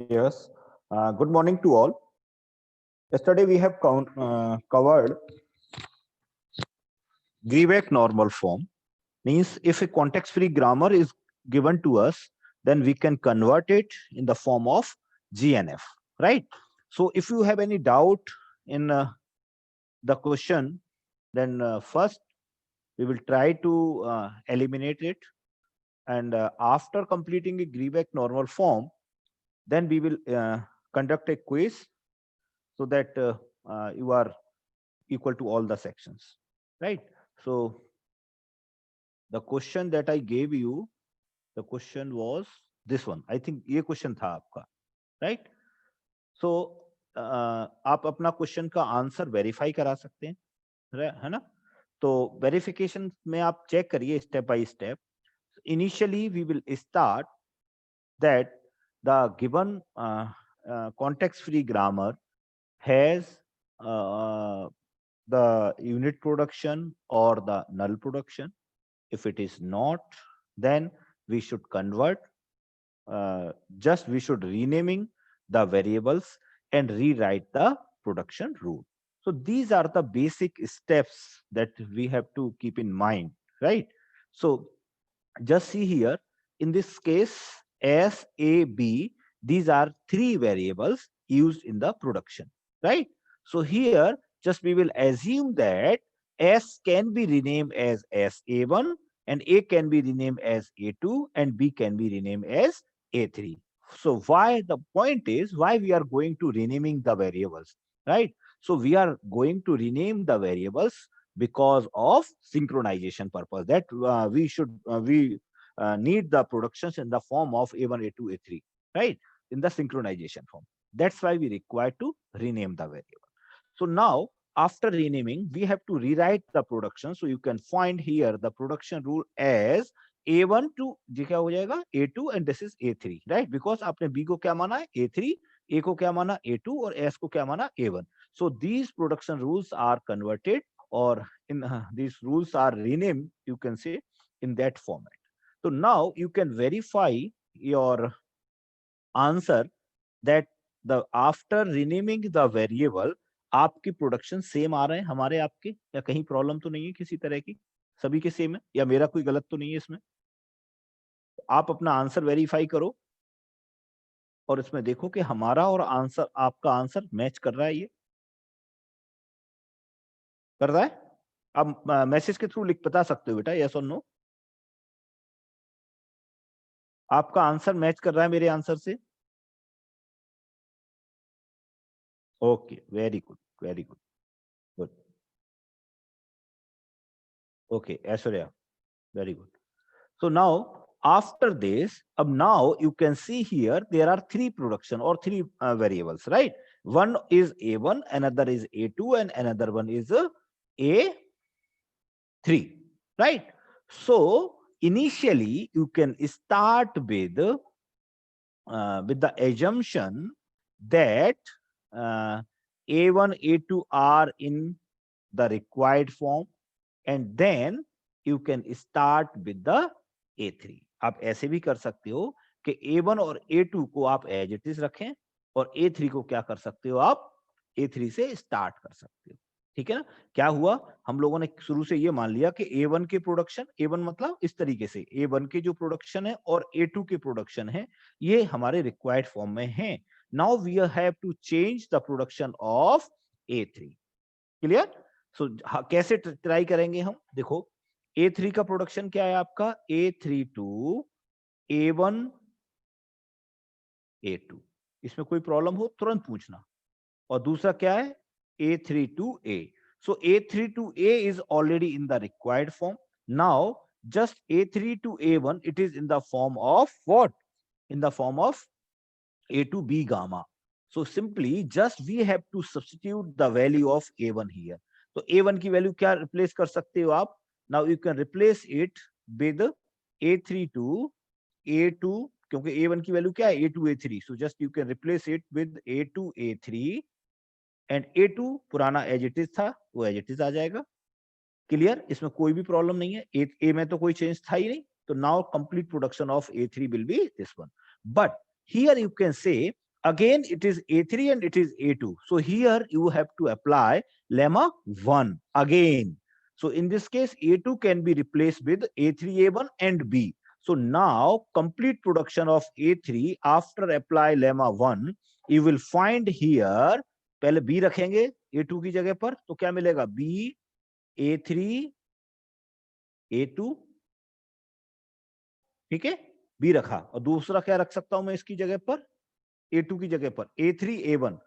Yes. Good morning to all. Yesterday we have covered Greivak normal form. Means if a context-free grammar is given to us, then we can convert it in the form of GNF, right? So if you have any doubt in the question, then first we will try to eliminate it. And after completing a Greivak normal form, then we will conduct a quiz so that you are equal to all the sections, right? So the question that I gave you, the question was this one. I think ये question था आपका, right? So आप अपना question का answer verify करा सकते हैं, है ना? तो verification में आप check करिए step by step. Initially we will start that the given context-free grammar has the unit production or the null production. If it is not, then we should convert. Just we should renaming the variables and rewrite the production rule. So these are the basic steps that we have to keep in mind, right? So just see here, in this case, S, A, B, these are three variables used in the production, right? So here, just we will assume that S can be renamed as SA1 and A can be renamed as A2 and B can be renamed as A3. So why the point is why we are going to renaming the variables, right? So we are going to rename the variables because of synchronization purpose that we need the productions in the form of A1, A2, A3, right? In the synchronization form. That's why we require to rename the variable. So now after renaming, we have to rewrite the production. So you can find here the production rule as A1 to ये क्या हो जाएगा A2 and this is A3, right? Because आपने B को क्या माना है A3, A को क्या माना A2 और S को क्या माना A1. So these production rules are converted or in these rules are renamed, you can say, in that format. So now you can verify your answer that the after renaming the variable आपकी production same आ रहे हैं हमारे आपके या कहीं problem तो नहीं है किसी तरह की सभी के सेम है या मेरा कोई गलत तो नहीं है इसमें आप अपना आंसर वेरीफाई करो और इसमें देखो कि हमारा और आंसर आपका आंसर मैच कर रहा है ये कर रहा है आप मैसेज के थ्रू लिख बता सकते हो बेटा यस और नो आपका आंसर मैच कर रहा है मेरे आंसर से okay very good very good good okay Aishwarya very good. So now after this, now you can see here there are three production or three variables, right? One is A1, another is A2, and another one is A3, right? So initially you can start with the assumption that A1, A2 are in the required form, and then you can start with the A3. आप ऐसे भी कर सकते हो कि A1 और A2 को आप एज इट इज रखें और A3 को क्या कर सकते हो आप A3 से स्टार्ट कर सकते हो ठीक है ना क्या हुआ हम लोगों ने शुरू से ये मान लिया कि A1 के प्रोडक्शन A1 मतलब इस तरीके से A1 के जो प्रोडक्शन है और A2 के प्रोडक्शन है ये हमारे रिक्वायर्ड फॉर्म में है now we have to change the production of A3 clear so कैसे ट्राई करेंगे हम देखो A3 का प्रोडक्शन क्या है आपका A3 टू A1 A2 इसमें कोई प्रॉब्लम हो तुरंत पूछना और दूसरा क्या है A3 to A so A3 to A is already in the required form now just A3 to A1 it is in the form of what in the form of A to B gamma so simply just we have to substitute the value of A1 here तो A1 की value क्या replace कर सकते हो आप now you can replace it with A3 to A2 क्योंकि A1 की value क्या है A2 A3 so just you can replace it with A2 A3 and A2 पुराना एज इट इज था वो एज इट इज आ जाएगा क्लियर इसमें कोई भी प्रॉब्लम नहीं है ए में तो कोई चेंज था ही नहीं तो now complete production of A3 will be this one but here you can say again it is A3 and it is A2. So here you have to apply lemma 1 again. So in this case, A2 can be replaced with A3, A1 and B. So now complete production of A3 after apply lemma 1, you will find here, पहले B रखेंगे A2 की जगह पर, तो क्या मिलेगा? B, A3, A2, ठीक है, B रखा, और दूसरा क्या रख सकता हूं मैं इसकी जगह पर? A2 की जगह पर A3, A1.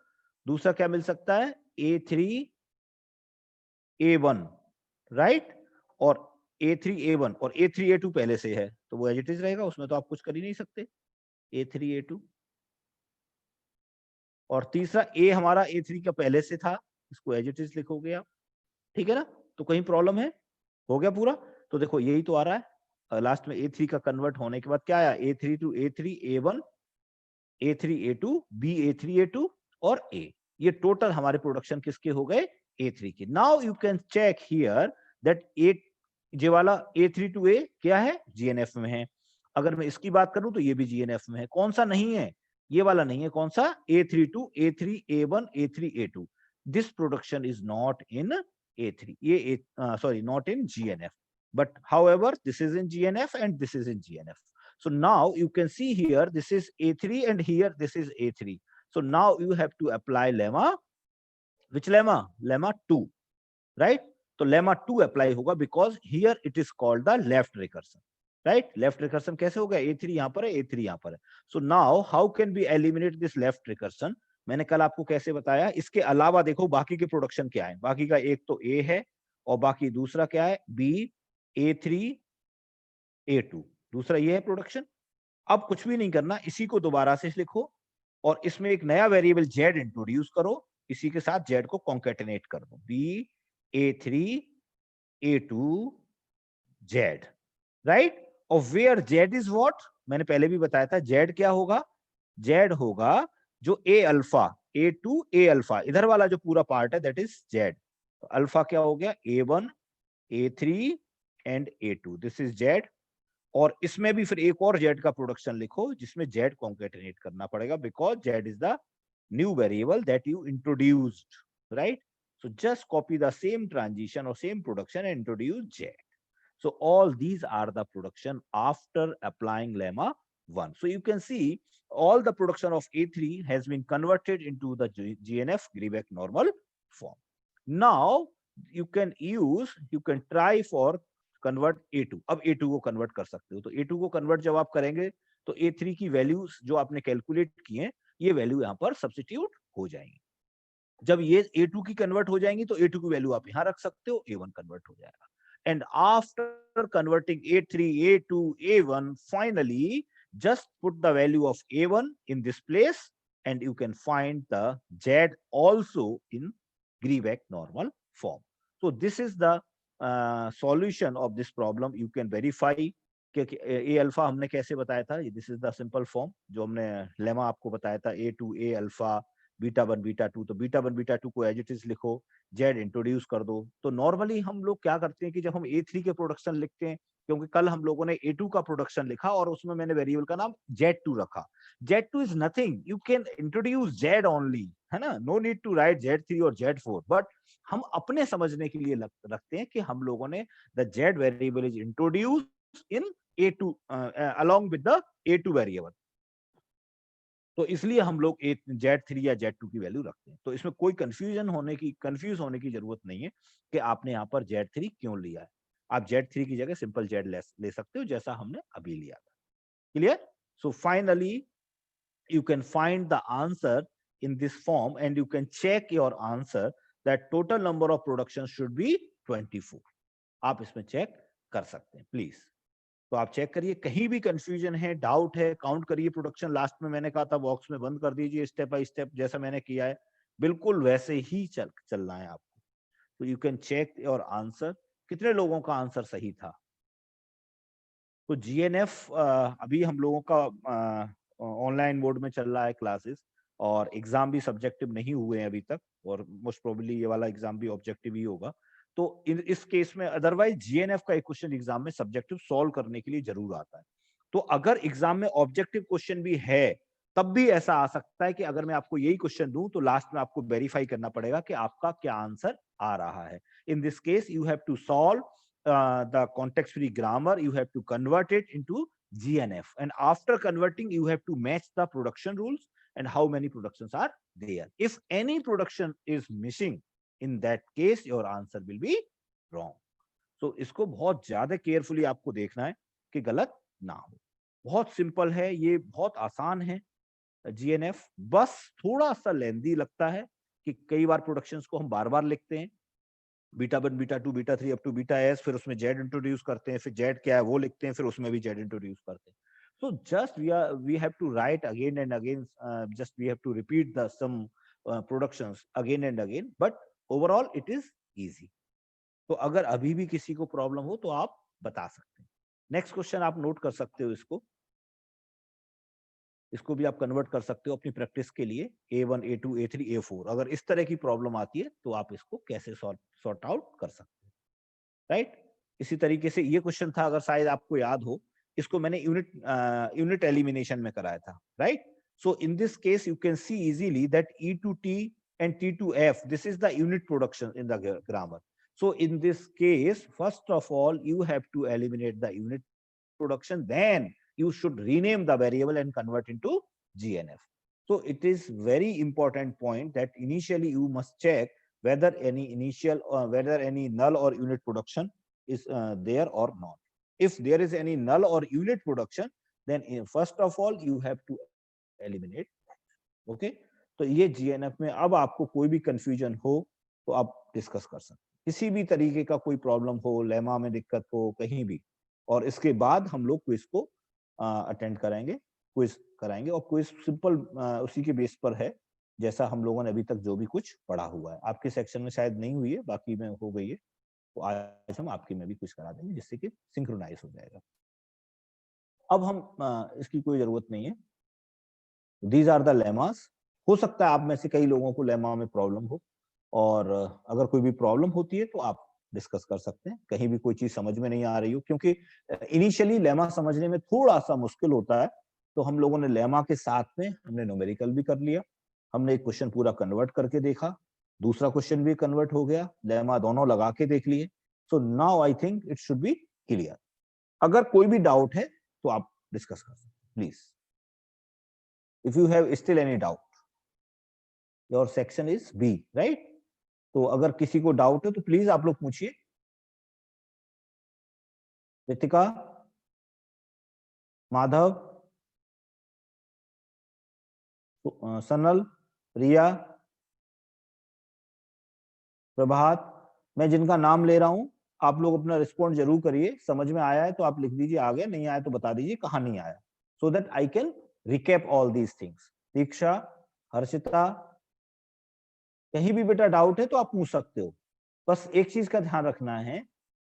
दूसरा क्या मिल सकता है? A3, A1, right? और A3, A1 और A3, A2 पहले से है, तो वो एज इट इज रहेगा, उसमें तो आप कुछ कर ही नहीं सकते. A3, A2. और तीसरा A हमारा A3 का पहले से था, इसको एज इट इज लिखोगे आप, ठीक है ना? तो कहीं प्रॉब्लम है? हो गया पूरा? तो देखो यही तो आ रहा है लास्ट में. A3 का कन्वर्ट होने के बाद क्या आया? A3 to A3, A1, A3, A2, B, A3, A2 और A. ये टोटल हमारे प्रोडक्शन किसके हो गए? A3 के. Now you can check here that ये वाला A3 to A क्या है? GNF में है. अगर मैं इसकी बात करूं तो ये भी GNF में है. कौन सा नहीं है? ये वाला नहीं है. कौन सा? A3 to A3, A1, A3, A2. This production is not in A3. ये sorry, not in GNF. But however, this is in GNF and this is in GNF. So now you can see here, this is A3 and here this is A3. So now you have to apply lemma. Which lemma? Lemma 2, right? So lemma 2 apply होगा because here it is called the left recursion, right? Left recursion कैसे होगा? A3 यहाँ पर है, A3 यहाँ पर है. So now how can we eliminate this left recursion? मैंने कल आपको कैसे बताया. इसके अलावा देखो बाकी के प्रोडक्शन क्या है. बाकी का एक तो A है और बाकी दूसरा क्या है? B, A3, A2. दूसरा ये है प्रोडक्शन. अब कुछ भी नहीं करना, इसी को दोबारा से लिखो और इसमें एक नया वेरिएबल z इंट्रोड्यूस करो, इसी के साथ z को कॉन्केटिनेट कर दो. B, A3, A2, Z, right? और वेयर Z इज व्हाट? मैंने पहले भी बताया था, Z क्या होगा? Z होगा जो A alpha, A2, A alpha, इधर वाला जो पूरा पार्ट है दैट इज Z. तो अल्फा क्या हो गया? A1, A3 and A2. This is Z. और इसमें भी फिर एक और Z का प्रोडक्शन लिखो जिसमें Z कॉन्केटिनेट करना पड़ेगा because Z is the new variable that you introduced, right? So just copy the same transition or same production and introduce Z. So all these are the production after applying lemma 1. So you can see all the production of A3 has been converted into the GNF Grebeck normal form. Now you can try for convert A2. अब A2 को convert कर सकते हो. तो A2 को convert जब आप करेंगे तो A3 की वैल्यूज जो आपने कैलकुलेट की हैं, ये वैल्यू यहाँ पर सब्स्टिट्यूट हो जाएंगी. जब ये A2 की कन्वर्ट हो जाएंगी तो A2 की वैल्यू आप यहां रख सकते हो, A1 कन्वर्ट हो जाएगा. And after converting A3, A2, A1, finally just put the value of A1 in this place and you can find the Z also in Grebeck normal form. So this is the solution of this problem. You can verify कि A alpha हमने कैसे बताया था. This is the simple form जो हमने lemma आपको बताया था. A2, A alpha, beta 1, beta 2. तो बीटा 1, बीटा 2 को एज इट इज लिखो, Z इंट्रोड्यूस कर दो. तो नॉर्मली हम लोग क्या करते हैं कि जब हम A3 के प्रोडक्शन लिखते हैं, क्योंकि कल हम लोगों ने A2 का प्रोडक्शन लिखा और उसमें मैंने वेरिएबल का नाम Z2 रखा. Z2 is nothing, you can introduce Z only, है ना? No need to right Z3 और Z4. बट हम अपने समझने के लिए रखते हैं कि हम लोगों ने the Z variable is introduce in A2 along with the A2 variable. तो इसलिए हम लोग Z3 या Z2 की वैल्यू रखते हैं. तो इसमें कोई कंफ्यूज होने की जरूरत नहीं है कि आपने यहाँ पर Z3 क्यों लिया है. आप Z3 की जगह सिंपल Z ले सकते हो जैसा हमने अभी लिया था. Clear? So finally you can find the answer in this form and you can check your answer that total number of productions should be 24. आप इसमें चेक कर सकते हैं प्लीज. तो आप चेक करिए, कहीं भी कंफ्यूजन है, डाउट है, काउंट करिए प्रोडक्शन. लास्ट में मैंने कहा था बॉक्स में बंद कर दीजिए, स्टेप बाय स्टेप जैसा मैंने किया है बिल्कुल वैसे ही चलना है आपको. तो you can check your answer. कितने लोगों का आंसर सही था? तो जीएनएफ अभी हम लोगों का ऑनलाइन मोड में चल रहा है क्लासेस, और एग्जाम भी सब्जेक्टिव नहीं हुए हैं अभी तक, और मोस्ट प्रोबेबली ये वाला एग्जाम भी ऑब्जेक्टिव ही होगा. तो इस केस में अदरवाइज जीएनएफ का एक क्वेश्चन एग्जाम में सब्जेक्टिव सॉल्व करने के लिए जरूर आता है. तो अगर एग्जाम में ऑब्जेक्टिव क्वेश्चन भी है तब भी ऐसा आ सकता है कि अगर मैं आपको यही क्वेश्चन दूं तो लास्ट में आपको वेरीफाई करना पड़ेगा कि आपका क्या आंसर आ रहा है. In this case you have to solve the context free grammar, you have to convert it into GNF, and after converting you have to match the production rules and how many productions are there. If any production is missing, in that case your answer will be wrong. So इसको बहुत ज्यादा carefully आपको देखना है कि गलत ना हो. बहुत सिंपल है ये, बहुत आसान है GNF. बस थोड़ा सा लेंदी लगता है कि कई बार प्रोडक्शंस को हम बार बार लिखते हैं, beta 1 beta 2 beta 3 up to beta S, फिर उसमें जेड इंट्रोड्यूस करते हैं, फिर जेड क्या है वो लिखते हैं, फिर उसमें भी जेड इंट्रोड्यूस करते हैं. So just we have to write again and again, just we have to repeat the some productions again and again, but overall it is easy. तो अगर अभी भी किसी को प्रॉब्लम हो तो आप बता सकते हैं. नेक्स्ट क्वेश्चन आप नोट कर सकते हो, इसको भी आप कन्वर्ट कर सकते हो अपनी प्रैक्टिस के लिए. A1 A2 A3 A4 अगर इस तरह की प्रॉब्लम आती है तो आप इसको कैसे सॉर्ट आउट कर सकते हैं, राइट. इसी तरीके से ये क्वेश्चन था, अगर शायद आपको याद हो, इसको मैंने यूनिट एलिमिनेशन में कराया था, right. So in this case you can see easily that E to T and T to F, this is the unit production in the grammar. So in this case, first of all you have to eliminate the unit production, then you should rename the variable and convert into GNF. So it is very important point that initially you must check whether any whether any null or unit production is there or not. If there is any null or unit production, then first of all you have to eliminate. Okay, तो ये GNF में अब आपको कोई भी confusion हो तो आप डिस्कस कर सकते हैं. किसी भी तरीके का कोई प्रॉब्लम हो, लेमा में दिक्कत हो, कहीं भी, और इसके बाद हम लोग क्विज को अटेंड करेंगे, क्विज कराएंगे. और क्विज सिंपल उसी के बेस पर है जैसा हम लोगों ने अभी तक जो भी कुछ पढ़ा हुआ है. आपके सेक्शन में शायद नहीं हुई है, बाकी में हो गई है, तो आज हम आपके में भी कुछ करा देंगे जिससे कि सिंक्रोनाइज हो जाएगा. अब हम इसकी कोई जरूरत नहीं है. These are the lemmas. हो सकता है आप में से कई लोगों को लेमा में प्रॉब्लम हो, और अगर कोई भी प्रॉब्लम होती है तो आप डिस्कस कर सकते हैं. कहीं भी कोई चीज समझ में नहीं आ रही हो, क्योंकि इनिशियली लेमा समझने में थोड़ा सा मुश्किल होता है, तो हम लोगों ने लेमा के साथ में हमने न्यूमेरिकल भी कर लिया. हमने एक क्वेश्चन पूरा कन्वर्ट करके देखा, दूसरा क्वेश्चन भी कन्वर्ट हो गया, लेमा दोनों लगा के देख लिए. So now I think it should be clear. अगर कोई भी डाउट है तो आप डिस्कस कर सकते हैं please. If you have still any doubt, your section is B, right. तो अगर किसी को डाउट है तो प्लीज आप लोग पूछिए. रितिका, माधव, सनल, रिया, प्रभात, मैं जिनका नाम ले रहा हूं आप लोग अपना रिस्पॉन्ड जरूर करिए. समझ में आया है तो आप लिख दीजिए, आ गया, नहीं आया तो बता दीजिए कहां नहीं आया, so that I can recap all these things. Diksha, Harshita, कहीं भी बेटा डाउट है तो आप पूछ सकते हो. बस एक चीज का ध्यान रखना है,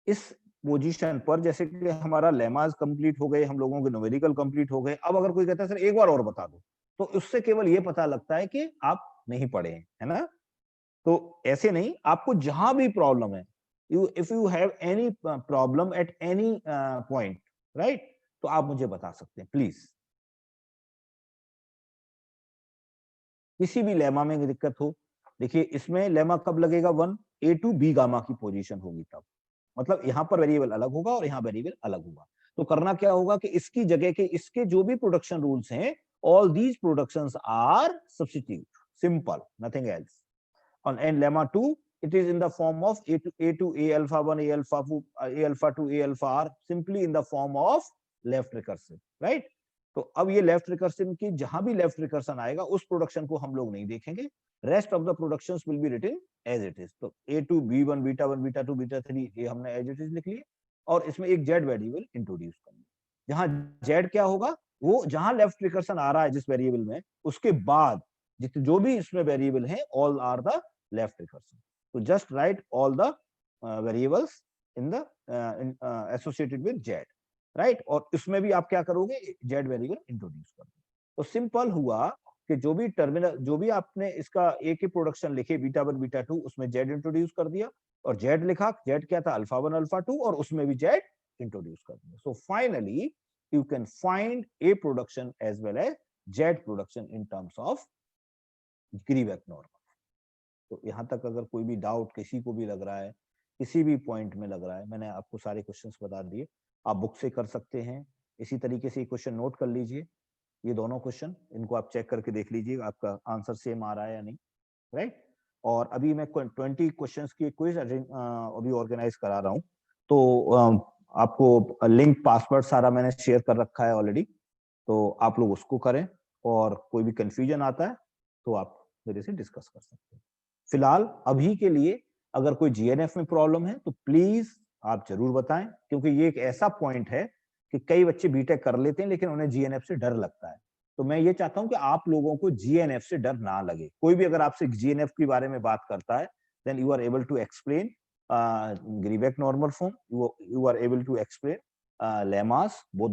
इस पोजीशन पर जैसे कि हमारा लेमाज कंप्लीट हो गए, हम लोगों के न्यूमेरिकल कंप्लीट हो गए, अब अगर कोई कहता है सर एक बार और बता दो, तो उससे केवल ये पता लगता है कि आप नहीं पढ़े हैं, है ना. तो ऐसे नहीं, आपको जहां भी प्रॉब्लम है, if you have any problem at any point, right, तो आप मुझे बता सकते हैं प्लीज. किसी भी लेमा में दिक्कत हो, देखिए इसमें लेमा कब लगेगा, 1 A to B गामा की पोजीशन होगी तब, मतलब यहाँ पर वेरिएबल अलग होगा और यहाँ वेरिएबल अलग होगा. तो करना क्या होगा कि इसकी जगह के इसके जो भी प्रोडक्शन रूल्स हैं, all these productions are substitute, simple, nothing else. On and lemma 2, it is in the form of A to A alpha 1 A alpha 2 A alpha R, simply in the form of left recursive, right. तो अब ये left recursion की जहां भी left recursion आएगा उस production को हम लोग नहीं देखेंगे, rest of the productions will be written as it is. तो A to B1 beta 1 beta 2 beta 3 ये हमने एज इट इज लिख लिए, और इसमें एक जेड वेरिएबल इंट्रोड्यूस कर लिया. जहां जेड क्या होगा, वो जहां लेफ्ट रिकर्सन आ रहा है जिस वेरिएबल में, उसके बाद जितने जो भी इसमें वेरिएबल है, all are the left recursion. So just write all the variables in the associated with z, right. और इसमें भी आप क्या करोगे, z वेरिएबल इंट्रोड्यूस कर दो. तो सिंपल हुआ कि जो भी टर्मिनल, जो भी आपने इसका a के प्रोडक्शन लिखे बीटा 1 बीटा 2, उसमें z इंट्रोड्यूस कर दिया, और z लिखा, z क्या था, अल्फा 1 अल्फा 2, और उसमें भी z इंट्रोड्यूस कर दिया. So finally you can find a production as well as Z production in terms of Greibach normal. तो यहाँ तक अगर कोई भी डाउट किसी को भी लग रहा है, किसी भी पॉइंट में लग रहा है, मैंने आपको सारे क्वेश्चंस बता दिए, आप बुक से कर सकते हैं। इसी तरीके से ये क्वेश्चन नोट कर लीजिए, ये दोनों क्वेश्चन, इनको आप चेक करके देख लीजिए आपका आंसर सेम आ रहा है या नहीं, राइट। और अभी मैं 20 क्वेश्चंस की क्विज अभी ऑर्गेनाइज करा रहा हूँ, तो आपको लिंक पासवर्ड सारा मैंने शेयर कर रखा है ऑलरेडी, तो आप लोग उसको करें, और कोई भी कंफ्यूजन आता है तो आप मेरे से डिस्कस कर सकते हैं। फिलहाल अभी के लिए अगर कोई जीएनएफ में प्रॉब्लम है तो प्लीज आप जरूर बताएं, क्योंकि ये एक ऐसा पॉइंट है कि कई बच्चे बीटेक कर लेते हैं लेकिन उन्हें जीएनएफ से डर लगता है। तो मैं ये चाहता हूं कि आप लोगों को जीएनएफ से डर ना लगे। कोई भी अगर आपसे जीएनएफ के बारे में बात करता है, then you are able to explain Greibach normal form, you are able to explain lemmas, both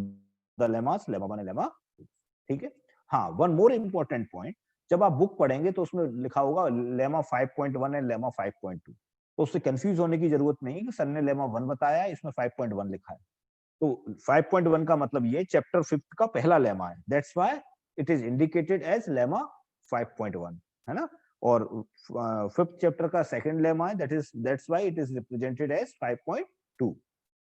the lemmas, lemma 1 lemma 2, ठीक है। हाँ, वन मोर इंपॉर्टेंट पॉइंट, जब आप बुक पढ़ेंगे तो उसमें लिखा होगा लेमा 5.1 एंड लेमा 5.2, तो उससे कंफ्यूज होने की जरूरत नहीं है कि सर ने लेमा 1 बताया, इसमें 5.1 लिखा है। तो 5.1 का मतलब ये चैप्टर 5 का पहला लेमा है, that's why it is indicated as lemma 5.1, है ना। और 5th चैप्टर का सेकंड लेमा है, that's why it is represented as 5.2।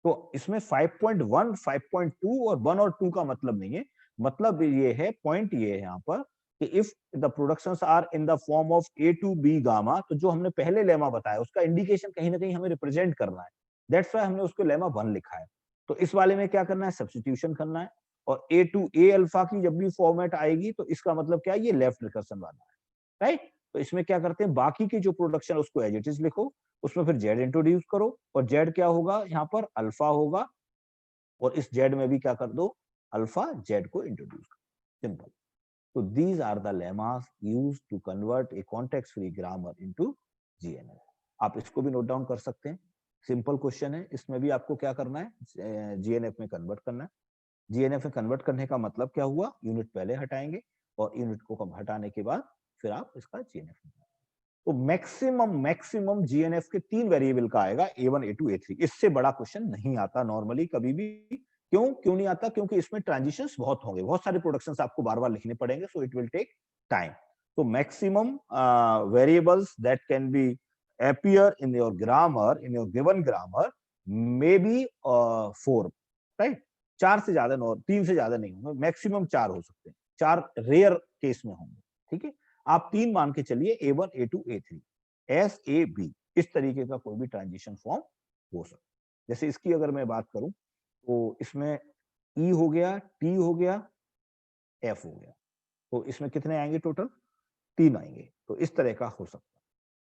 तो इसमें 5.1, 5.2 और 1 और 2 का मतलब नहीं है, मतलब ये है, पॉइंट ये है यहाँ पर कि if the productions are in the form of A to B gamma, तो जो हमने पहले लेमा बताया उसका इंडिकेशन कहीं ना कहीं हमें रिप्रेजेंट करना है, दैट्स व्हाई हमने उसको लेमा 1 लिखा है। तो इस वाले में क्या करना है, सब्स्टिट्यूशन करना है, और ए टू ए अल्फा की जब भी फॉर्मेट आएगी तो इसका मतलब क्या है, ये लेफ्ट रिकर्सन वाला है, राइट। तो इसमें क्या करते हैं, बाकी की जो प्रोडक्शन उसको एज इट इज लिखो, उसमें फिर जेड इंट्रोड्यूस करो, और जेड क्या होगा, यहाँ पर अल्फा होगा, और इस जेड में भी क्या कर दो, अल्फा जेड को इंट्रोड्यूस करो, simple. So these are the lemmas used to convert a context-free grammar into GNF. आप इसको भी नोट डाउन कर सकते हैं, सिंपल क्वेश्चन है, इसमें भी आपको क्या करना है, जीएनएफ में कन्वर्ट करना है। जीएनएफ में कन्वर्ट करने का मतलब क्या हुआ, यूनिट पहले हटाएंगे और यूनिट को हटाने के बाद फिर आप इसका जीएनएफ। तो मैक्सिमम जीएनएफ के 3 वेरिएबल का आएगा, A1, A2, A3, इससे बड़ा क्वेश्चन नहीं आता नॉर्मली कभी भी। क्यों नहीं आता, क्योंकि इसमें ट्रांजिशंस बहुत होंगे, बहुत सारे प्रोडक्शंस आपको बार बार लिखने पड़ेंगे, so it will take time. तो maximum variables that can be appear in your grammar, in your given grammar may be 4, right? 4 से ज्यादा, 3 से ज्यादा नहीं होंगे, मैक्सिमम 4 हो सकते हैं, 4 रेयर केस में होंगे, ठीक है। आप 3 मान के चलिए, A1, A2, A3, S, A, B, इस तरीके का कोई भी ट्रांजिशन फॉर्म हो सकता है। जैसे इसकी अगर मैं बात करूं तो इसमें E हो गया, T हो गया, F हो गया, तो इसमें कितने आएंगे टोटल, 3 आएंगे। तो इस तरह का हो सकता है,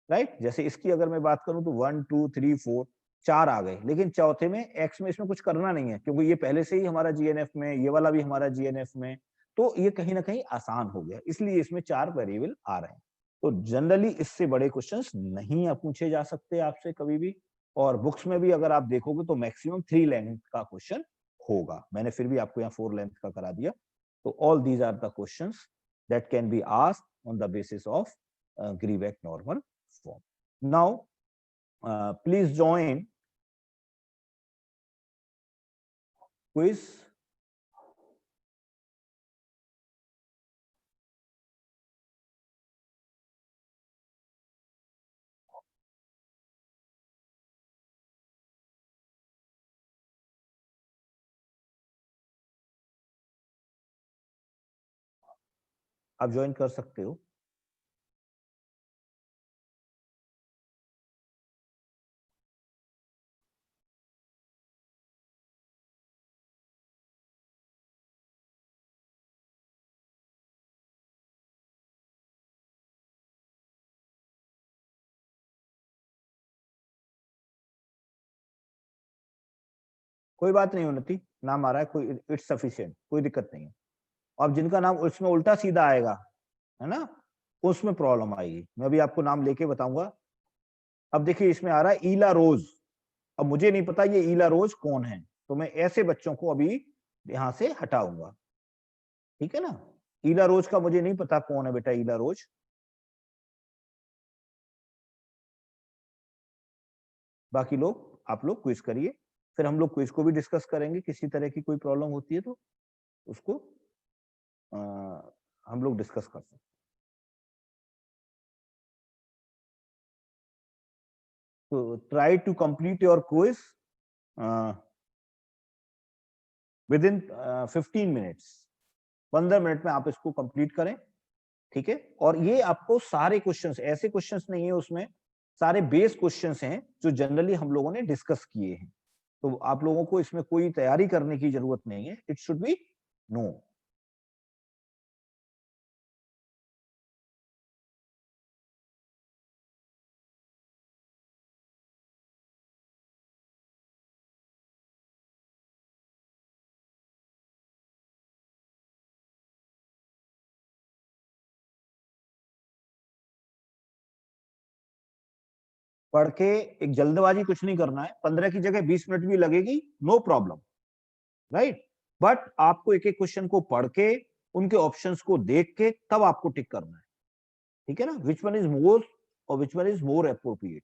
राइट। जैसे इसकी अगर मैं बात करूं तो 1, 2, 3, 4, 4 आ गए, लेकिन चौथे में एक्स में इसमें कुछ करना नहीं है, क्योंकि ये पहले से ही हमारा जीएनएफ में, ये वाला भी हमारा जीएनएफ में, तो ये कहीं ना कहीं आसान हो गया, इसलिए इसमें 4 वेरिएबल आ रहे हैं। तो जनरली इससे बड़े क्वेश्चंस नहीं पूछे जा सकते आपसे कभी भी, और बुक्स में भी अगर आप देखोगे तो मैक्सिमम 3 लेंथ का क्वेश्चन होगा, मैंने फिर भी आपको यहाँ 4 लेंथ का करा दिया। तो all these are the questions that can be asked on the basis of Greibach normal form. Now, please join quiz. आप ज्वाइन कर सकते हो। कोई बात नहीं उन्नति, नाम आ रहा है, कोई इट्स सफिशिएंट, कोई दिक्कत नहीं है। अब जिनका नाम उसमें उल्टा सीधा आएगा, है ना, उसमें प्रॉब्लम आएगी, मैं अभी आपको नाम लेके बताऊंगा। अब देखिए इसमें आ रहा है ईला रोज, अब मुझे नहीं पता ये ईला रोज कौन है, तो मैं ऐसे बच्चों को अभी यहां से हटाऊंगा, ठीक है ना। ईला रोज का मुझे नहीं पता कौन है बेटा, ईला रोज। बाकी लोग, आप लोग क्विज करिए, फिर हम लोग क्विज को भी डिस्कस करेंगे, किसी तरह की कोई प्रॉब्लम होती है तो उसको हम लोग डिस्कस कर सकते हैं। तो try to complete your quiz within 15 minutes. 15 minute में आप इसको कंप्लीट करें, ठीक है। और ये आपको सारे क्वेश्चंस, ऐसे क्वेश्चंस नहीं है उसमें, सारे बेस क्वेश्चंस हैं जो जनरली हम लोगों ने डिस्कस किए हैं। तो आप लोगों को इसमें कोई तैयारी करने की जरूरत नहीं है, इट शुड बी नो। पढ़ के एक जल्दबाजी कुछ नहीं करना है, 15 की जगह 20 मिनट भी लगेगी, नो प्रॉब्लम, राइट। बट आपको एक एक क्वेश्चन को पढ़ के, उनके ऑप्शंस को देख के तब आपको टिक करना है, ठीक है ना, विच वन इज मोर और which one is more appropriate.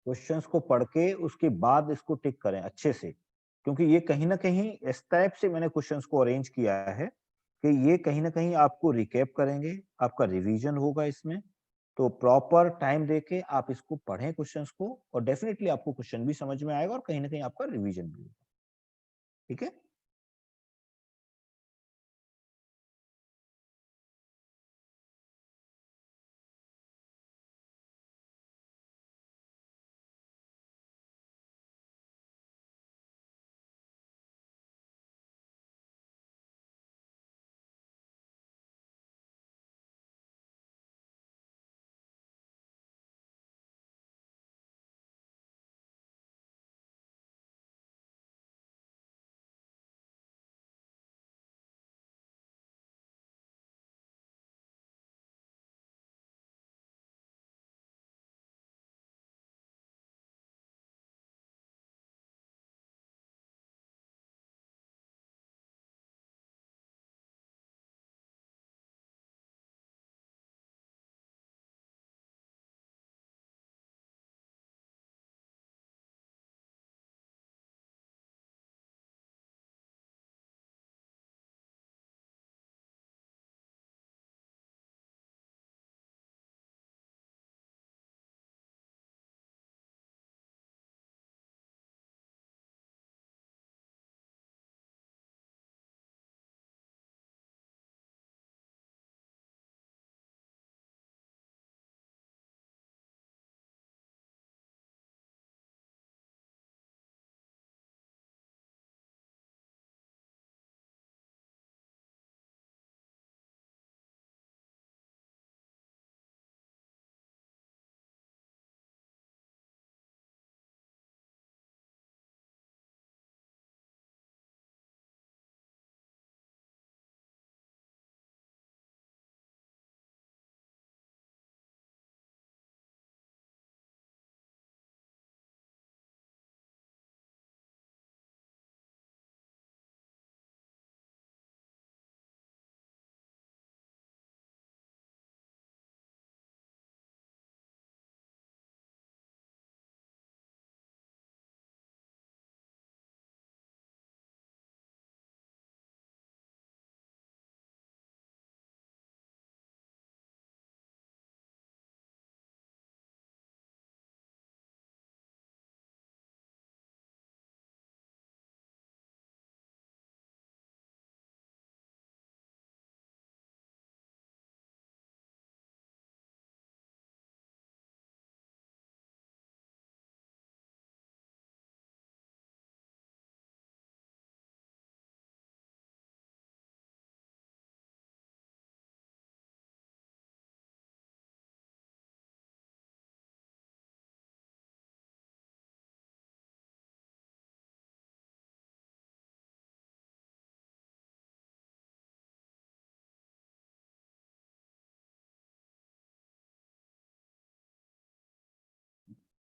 Questions को पढ़ के उसके बाद इसको टिक करें अच्छे से, क्योंकि ये कहीं ना कहीं इस टाइप से मैंने क्वेश्चंस को अरेंज किया है कि ये कहीं ना कहीं आपको रिकैप करेंगे, आपका रिवीजन होगा इसमें। तो प्रॉपर टाइम देके आप इसको पढ़ें क्वेश्चंस को, और डेफिनेटली आपको क्वेश्चन भी समझ में आएगा और कहीं ना कहीं आपका रिवीजन भी होगा। ठीक है।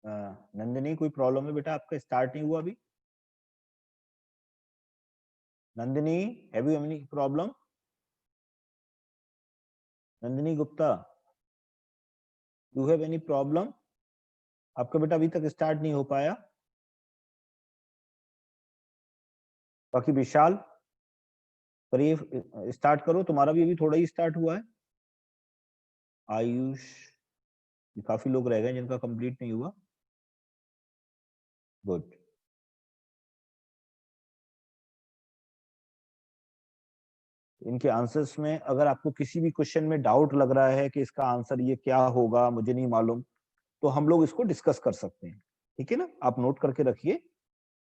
नंदिनी, कोई प्रॉब्लम है बेटा? आपका स्टार्ट नहीं हुआ अभी? Nandini, have you any problem? Nandini Gupta, you have any problem? आपका बेटा अभी तक स्टार्ट नहीं हो पाया? बाकी विशाल, करिए, स्टार्ट करो, तुम्हारा भी अभी थोड़ा ही स्टार्ट हुआ है। आयुष, काफी लोग रह गए जिनका कंप्लीट नहीं हुआ। गुड। इनके आंसर्स में अगर आपको किसी भी क्वेश्चन में डाउट लग रहा है कि इसका आंसर ये क्या होगा, मुझे नहीं मालूम, तो हम लोग इसको डिस्कस कर सकते हैं। ठीक है ना? आप नोट करके रखिए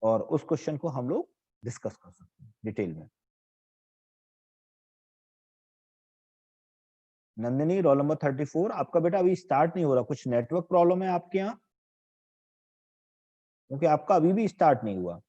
और उस क्वेश्चन को हम लोग डिस्कस कर सकते हैं डिटेल में। नंदिनी, रोल नंबर 34, आपका बेटा अभी स्टार्ट नहीं हो रहा, कुछ नेटवर्क प्रॉब्लम है आपके यहाँ? क्योंकि आपका अभी भी स्टार्ट नहीं हुआ।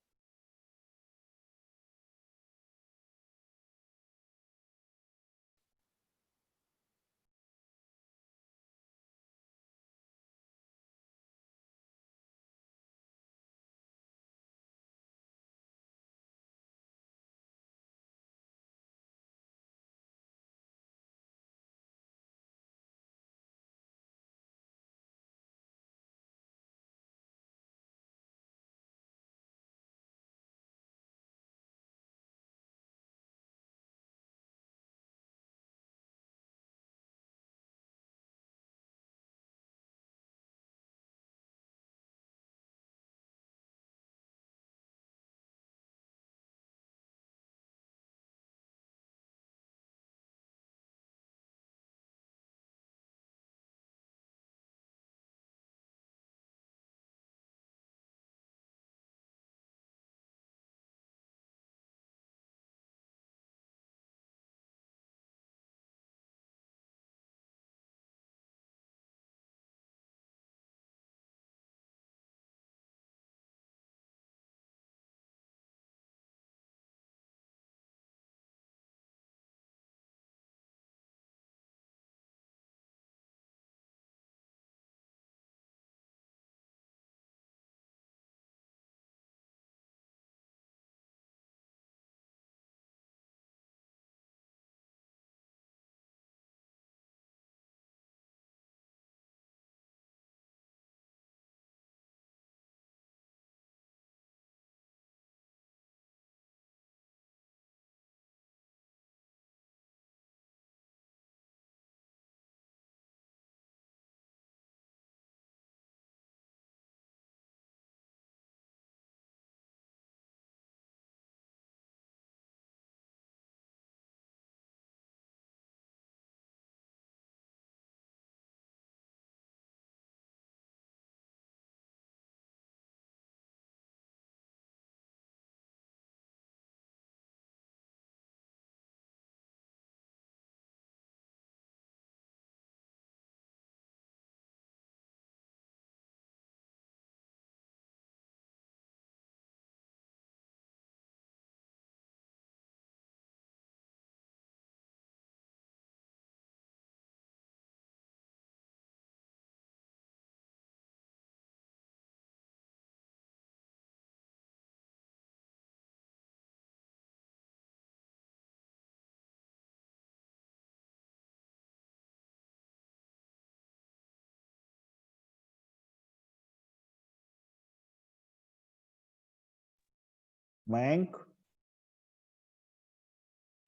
मयंक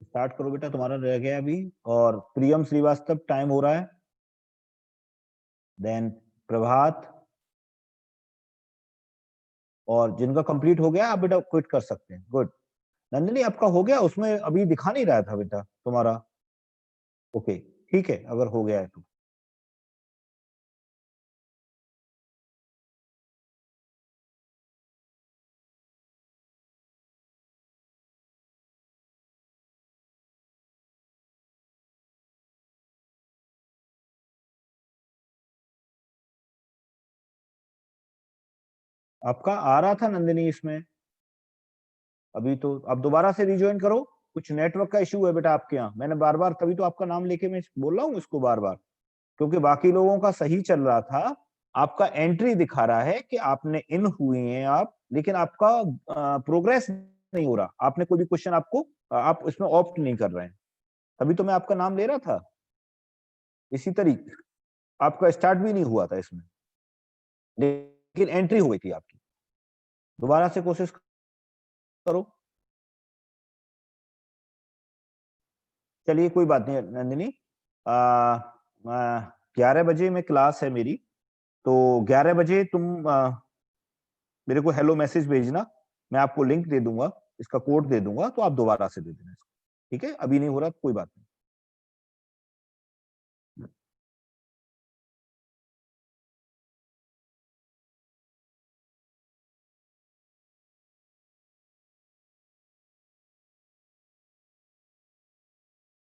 स्टार्ट करो बेटा, तुम्हारा रह गया अभी। और प्रियम श्रीवास्तव, टाइम हो रहा है। देन प्रभात, और जिनका कंप्लीट हो गया आप बेटा क्विट कर सकते हैं। गुड। नंदिनी आपका हो गया, उसमें अभी दिखा नहीं रहा था बेटा तुम्हारा। ओके ठीक है, अगर हो गया है तो। आपका आ रहा था नंदिनी इसमें, अभी तो आप दोबारा से रिज्वाइन करो। कुछ नेटवर्क का इशू है बेटा आपके यहाँ, मैंने बार बार तभी तो आपका नाम लेके मैं बोल रहा हूँ इसको बार बार, क्योंकि बाकी लोगों का सही चल रहा था। आपका एंट्री दिखा रहा है कि आपने इन हुए हैं आप, लेकिन आपका प्रोग्रेस नहीं हो रहा। आपने कोई भी क्वेश्चन आपको आप इसमें ऑप्ट नहीं कर रहे हैं, तभी तो मैं आपका नाम ले रहा था। इसी तरीके आपका स्टार्ट भी नहीं हुआ था इसमें, लेकिन एंट्री हो गई थी आपकी। दोबारा से कोशिश करो। चलिए कोई बात नहीं नंदिनी, 11 बजे में क्लास है मेरी, तो 11 बजे तुम मेरे को हेलो मैसेज भेजना, मैं आपको लिंक दे दूंगा, इसका कोड दे दूंगा, तो आप दोबारा से दे देना इसको। ठीक है, अभी नहीं हो रहा तो कोई बात नहीं।